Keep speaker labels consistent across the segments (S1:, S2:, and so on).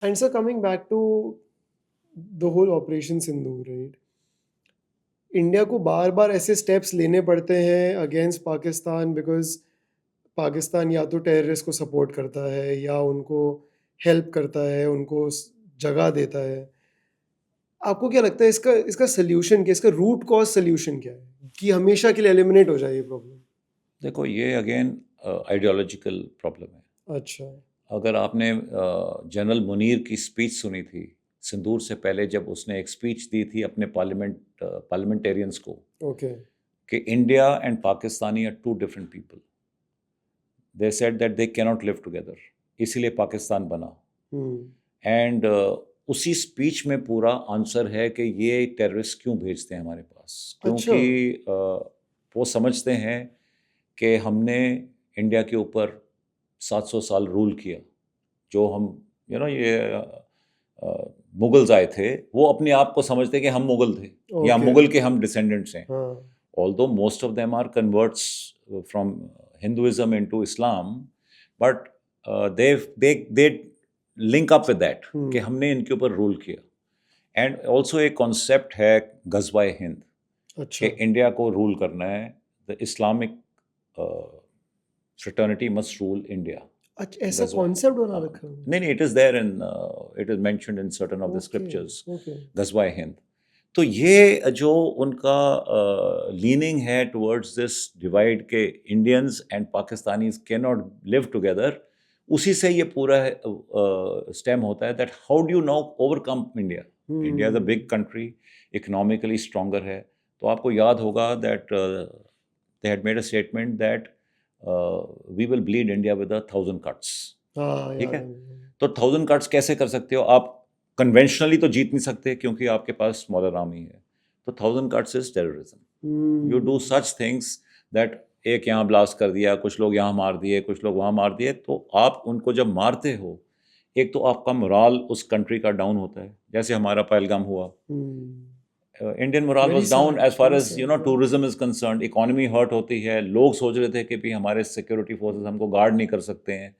S1: And so coming back to the whole Operation Sindoor, right? India को बार बार ऐसे steps लेने पड़ते हैं अगेंस्ट पाकिस्तान बिकॉज पाकिस्तान या तो टेररिस्ट को सपोर्ट करता है या उनको हेल्प करता है, उनको जगह देता है। आपको क्या लगता है इसका इसका सोल्यूशन क्या, इसका रूट कॉज सोल्यूशन क्या है कि हमेशा के लिए एलिमिनेट हो जाए ये प्रॉब्लम?
S2: देखो, ये अगेन आइडियोलॉजिकल प्रॉब्लम है।
S1: अच्छा।
S2: अगर आपने जनरल मुनीर की स्पीच सुनी थी सिंदूर से पहले, जब उसने एक स्पीच दी थी अपने पार्लियामेंटेरियंस को
S1: ओके।
S2: कि India and Pakistani are two different people, they said that they can not live together, इसीलिए पाकिस्तान बना। एंड उसी स्पीच में पूरा आंसर है कि ये टेररिस्ट क्यों भेजते हैं हमारे पास,
S1: अच्छा।
S2: क्योंकि वो समझते हैं कि हमने इंडिया के ऊपर 700 साल रूल किया। जो हम ये मुगल्स आए थे, वो अपने आप को समझते कि हम मुगल थे या
S1: ओके।
S2: मुगल के हम डिसेंडेंट्स हैं।
S1: हाँ।
S2: although most of them are converts from Hinduism into Islam, but they link up with that कि हमने इनके ऊपर रूल किया। एंड ऑल्सो एक कॉन्सेप्ट है गजवा हिंद
S1: अच्छा।
S2: कि इंडिया को रूल करना है, the Islamic fraternity must rule India.
S1: अच्छा, ऐसा कॉन्सेप्ट बना रखा है?
S2: नहीं नहीं, it is there in, it is mentioned in certain of the scriptures,
S1: okay.
S2: गजवा हिंद। तो ये जो उनका लीनिंग है टुवर्ड्स दिस डिवाइड के Indians and Pakistanis can not live together, उसी से ये पूरा स्टेम होता है that how do you now overcome India. India is a big country, economically stronger है। तो आपको याद होगा that they had made a statement that we will bleed India with 1,000 cuts.
S1: हाँ,
S2: ठीक है,
S1: याद
S2: तो 1,000 कट्स कैसे कर सकते हो आप? कन्वेंशनली तो जीत नहीं सकते क्योंकि आपके पास स्मॉलर आर्मी है। तो 1,000 cuts is terrorism. You do such things that एक यहाँ ब्लास्ट कर दिया, कुछ लोग यहाँ मार दिए, कुछ लोग वहाँ मार दिए, तो आप उनको जब मारते हो, एक तो आपका मोराल उस कंट्री का डाउन होता है, जैसे हमारा पहलगाम हुआ। Indian morale was down as far as tourism is concern. Economy hurt होती है, लोग सोच रहे थे कि भी हमारे सिक्योरिटी फोर्सेस हमको गार्ड नहीं कर सकते हैं।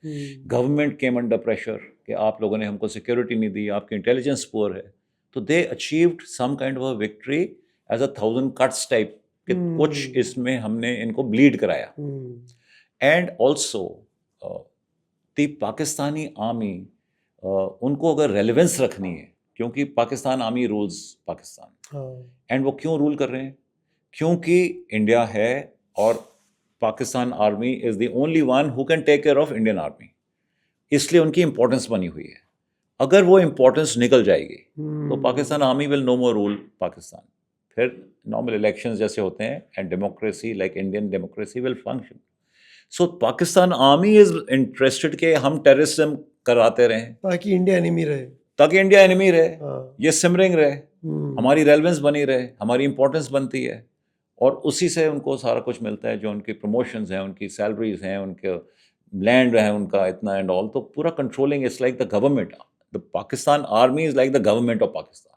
S2: गवर्नमेंट केम अंडर प्रेशर कि आप लोगों ने हमको सिक्योरिटी नहीं दी, आपकी इंटेलिजेंस पुअर है। तो they achieved some kind of a victory as a 1,000 cuts type कि कुछ इसमें हमने इनको ब्लीड कराया। And also the Pakistani army, उनको अगर रेलेवेंस रखनी है, क्योंकि Pakistan army rules Pakistan. And वो क्यों रूल कर रहे हैं? क्योंकि इंडिया है और Pakistan army is the only one who can take care of Indian army, इसलिए उनकी इंपॉर्टेंस बनी हुई है। अगर वो इंपॉर्टेंस निकल जाएगी तो Pakistan army will no more rule Pakistan. फिर नॉर्मल इलेक्शंस जैसे होते हैं and democracy like Indian democracy will function. So Pakistan army is interested कि हम टेररिज्म कराते रहें
S1: ताकि इंडिया एनिमी रहे,
S2: ताकि इंडिया एनिमी रहे, ये सिमरिंग रहे,
S1: हम्म।
S2: हमारी रेलेवेंस बनी रहे, हमारी इंपॉर्टेंस बनती है। और उसी से उनको सारा कुछ मिलता है, जो उनकी प्रमोशंस हैं, उनकी सैलरीज हैं, उनके लैंड है उनका इतना एंड ऑल। तो पूरा controlling is like the government. The Pakistan army is like the government of Pakistan.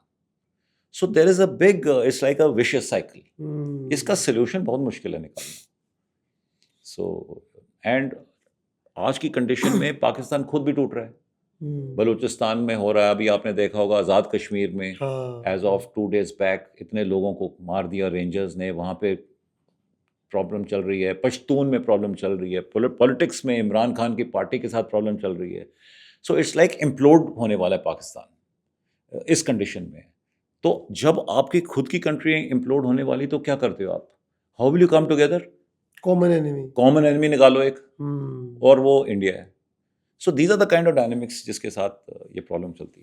S2: So there is a big, it's like a vicious cycle. इसका सोल्यूशन बहुत मुश्किल है निकालना। सो एंड आज की कंडीशन में पाकिस्तान खुद भी टूट रहा है। बलूचिस्तान में हो रहा है, अभी आपने देखा होगा आज़ाद कश्मीर में एज ऑफ 2 days बैक इतने लोगों को मार दिया रेंजर्स ने। वहाँ पे प्रॉब्लम चल रही है, पश्तून में प्रॉब्लम चल रही है, पॉलिटिक्स में इमरान खान की पार्टी के साथ प्रॉब्लम चल रही है। सो इट्स लाइक इम्प्लोड होने वाला है पाकिस्तान इस कंडीशन में। तो जब आपकी खुद की कंट्री इम्प्लोड होने वाली तो क्या करते हो आप? How will you come together? Common enemy निकालो एक, और वो इंडिया है। So these are the kind of dynamics जिसके साथ ये प्रॉब्लम चलती है।